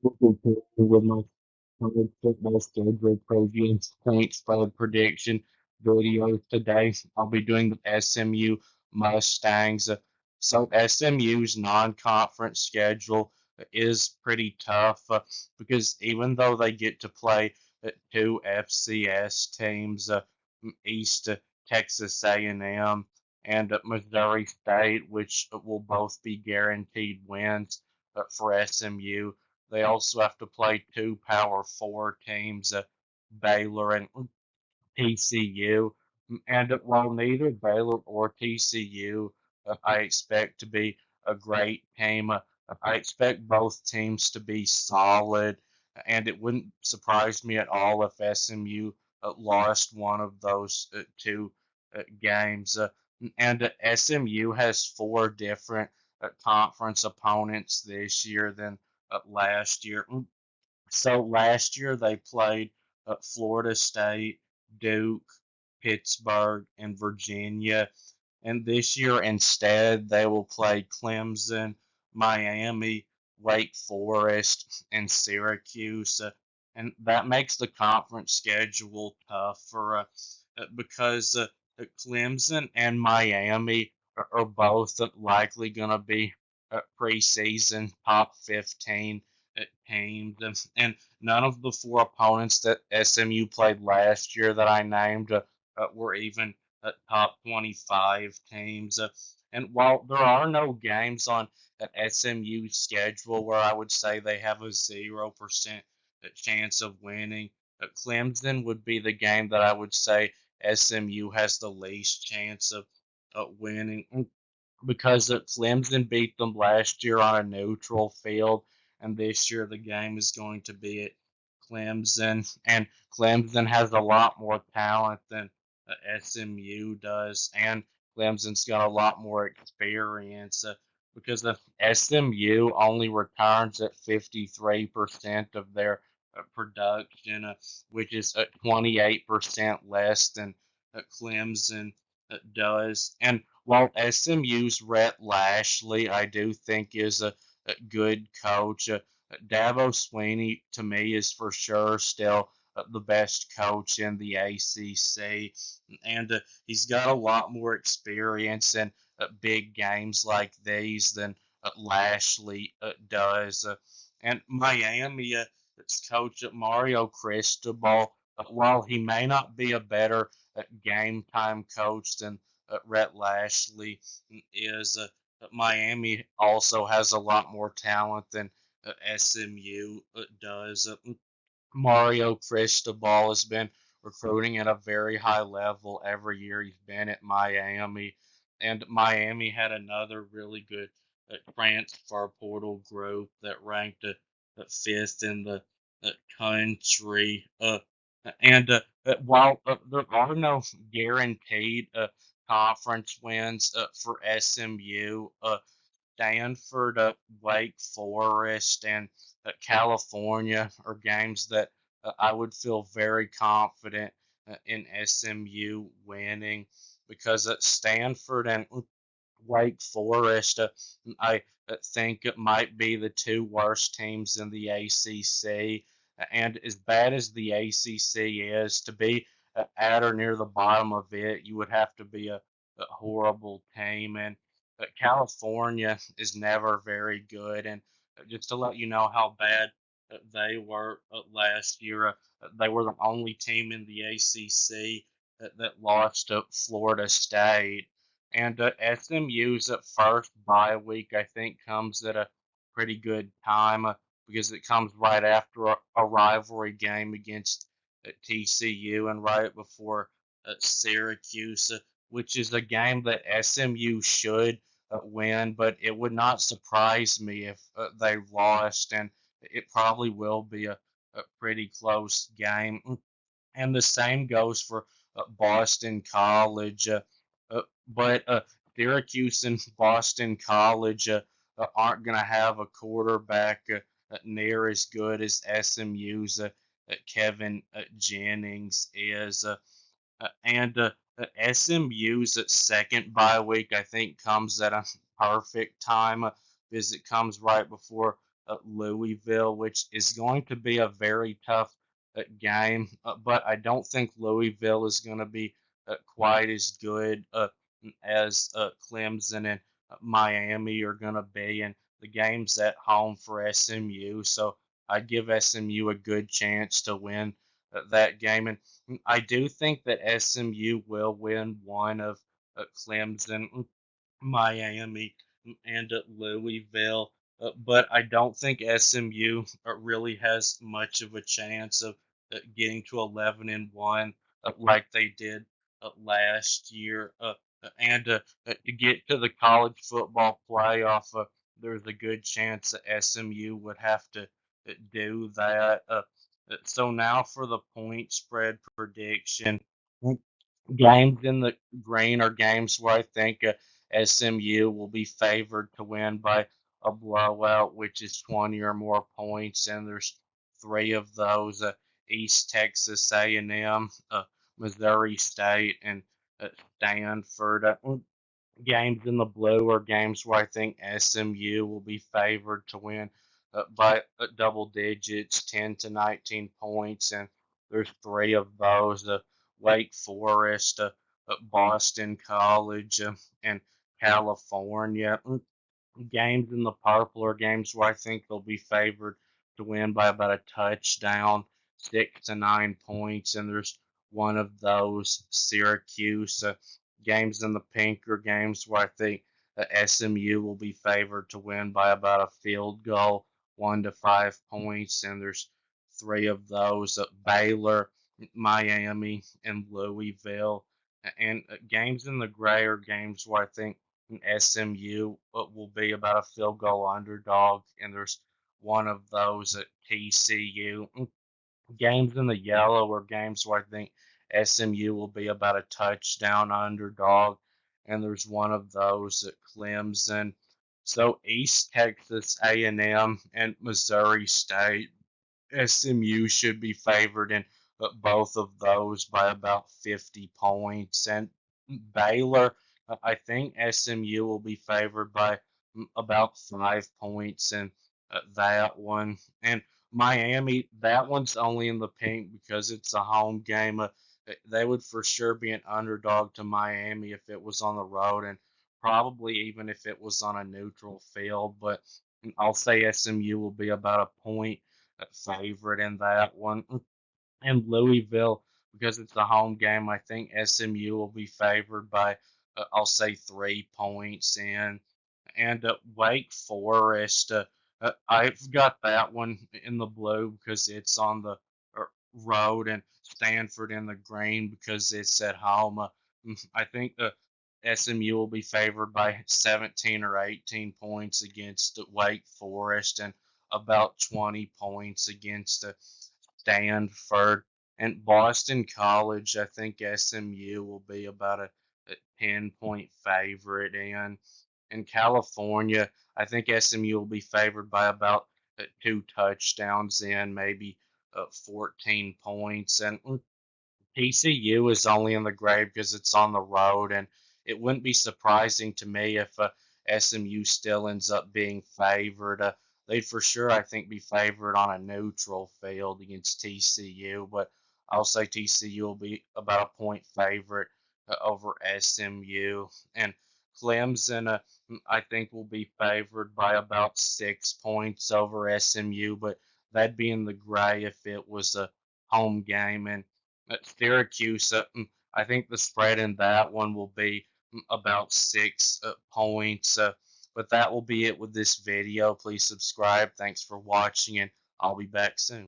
Looking forward with my college football schedule preview and point spread prediction videos today. I'll be doing the SMU Mustangs. So SMU's non-conference schedule is pretty tough because even though they get to play two FCS teams, East Texas A&M and Missouri State, which will both be guaranteed wins for SMU. They also have to play two Power Four teams, Baylor and TCU. And while neither Baylor or TCU I expect to be a great team, I expect both teams to be solid. And it wouldn't surprise me at all if SMU lost one of those two games. And SMU has four different conference opponents this year than last year. So last year they played Florida State, Duke, Pittsburgh, and Virginia. And this year instead they will play Clemson, Miami, Wake Forest, and Syracuse. And that makes the conference schedule tougher because Clemson and Miami are both likely going to be preseason top 15 teams. And none of the four opponents that SMU played last year that I named were even top 25 teams. And while there are no games on an SMU schedule where I would say they have a 0% chance of winning, Clemson would be the game that I would say SMU has the least chance of winning because Clemson beat them last year on a neutral field, and this year the game is going to be at Clemson, and Clemson has a lot more talent than SMU does, and Clemson's got a lot more experience because the SMU only returns at 53% of their production, which is 28% less than Clemson does. And while SMU's Rhett Lashley, I do think is a good coach. Dabo Sweeney, to me, is for sure still the best coach in the ACC, and he's got a lot more experience in big games like these than Lashley does. And Miami, its coach Mario Cristobal, while he may not be a better game time coach than Rhett Lashley is, Miami also has a lot more talent than SMU does. Mario Cristobal has been recruiting at a very high level every year he's been at Miami, and Miami had another really good transfer portal group that ranked fifth in the country. And while there are no guaranteed conference wins for SMU, Stanford, Wake Forest, and California are games that I would feel very confident in SMU winning because Stanford and Wake Forest, I think it might be the two worst teams in the ACC. And as bad as the ACC is, to be at or near the bottom of it, you would have to be a horrible team. And California is never very good. And just to let you know how bad they were last year, they were the only team in the ACC that lost to Florida State. And SMU's at first bye week, I think, comes at a pretty good time because it comes right after a rivalry game against TCU and right before Syracuse, which is a game that SMU should win, but it would not surprise me if they lost, and it probably will be a pretty close game. And the same goes for Boston College. But Syracuse and Boston College aren't going to have a quarterback near as good as SMU's Kevin Jennings is. And SMU's second bye week, I think, comes at a perfect time because it comes right before Louisville, which is going to be a very tough game. But I don't think Louisville is going to be quite as good as Clemson and Miami are going to be. And the game's at home for SMU, so I give SMU a good chance to win that game. And I do think that SMU will win one of Clemson, Miami, and Louisville. But I don't think SMU really has much of a chance of getting to 11-1 like they did last year. And to get to the college football playoff, there's a good chance that SMU would have to do that. So now for the point spread prediction. Games in the green are games where I think SMU will be favored to win by a blowout, which is 20 or more points, and there's three of those: East Texas A&M, Missouri State, and Stanford. Games in the blue are games where I think SMU will be favored to win by double digits, 10 to 19 points, and there's three of those: Wake Forest, Boston College, and California. Games in the purple are games where I think they'll be favored to win by about a touchdown, 6 to 9 points, and there's one of those: Syracuse. Games in the pink are games where I think SMU will be favored to win by about a field goal, 1 to 5 points, and there's three of those: Baylor, Miami, and Louisville. And games in the gray are games where I think SMU will be about a field goal underdog, and there's one of those at TCU. Games in the yellow are games where I think SMU will be about a touchdown underdog, and there's one of those at Clemson. So East Texas A&M and Missouri State, SMU should be favored in both of those by about 50 points. And Baylor, I think SMU will be favored by about 5 points in that one. And Miami, that one's only in the pink because it's a home game. They would for sure be an underdog to Miami if it was on the road, and probably even if it was on a neutral field. But I'll say SMU will be about a point favorite in that one. And Louisville, because it's a home game, I think SMU will be favored by, I'll say, 3 points in. And Wake Forest, I've got that one in the blue because it's on the road, and Stanford in the green because it's at home. I think SMU will be favored by 17 or 18 points against Wake Forest, and about 20 points against Stanford. And Boston College, I think SMU will be about a 10-point favorite in. In California, I think SMU will be favored by about 2 touchdowns in, maybe 14 points. And TCU is only in the grave because it's on the road, and it wouldn't be surprising to me if SMU still ends up being favored. They'd for sure, I think, be favored on a neutral field against TCU, but I'll say TCU will be about a point favorite over SMU. And Clemson, I think, will be favored by about 6 points over SMU, but that'd be in the gray if it was a home game. And at Syracuse, I think the spread in that one will be about 6 points. But that will be it with this video. Please subscribe. Thanks for watching, and I'll be back soon.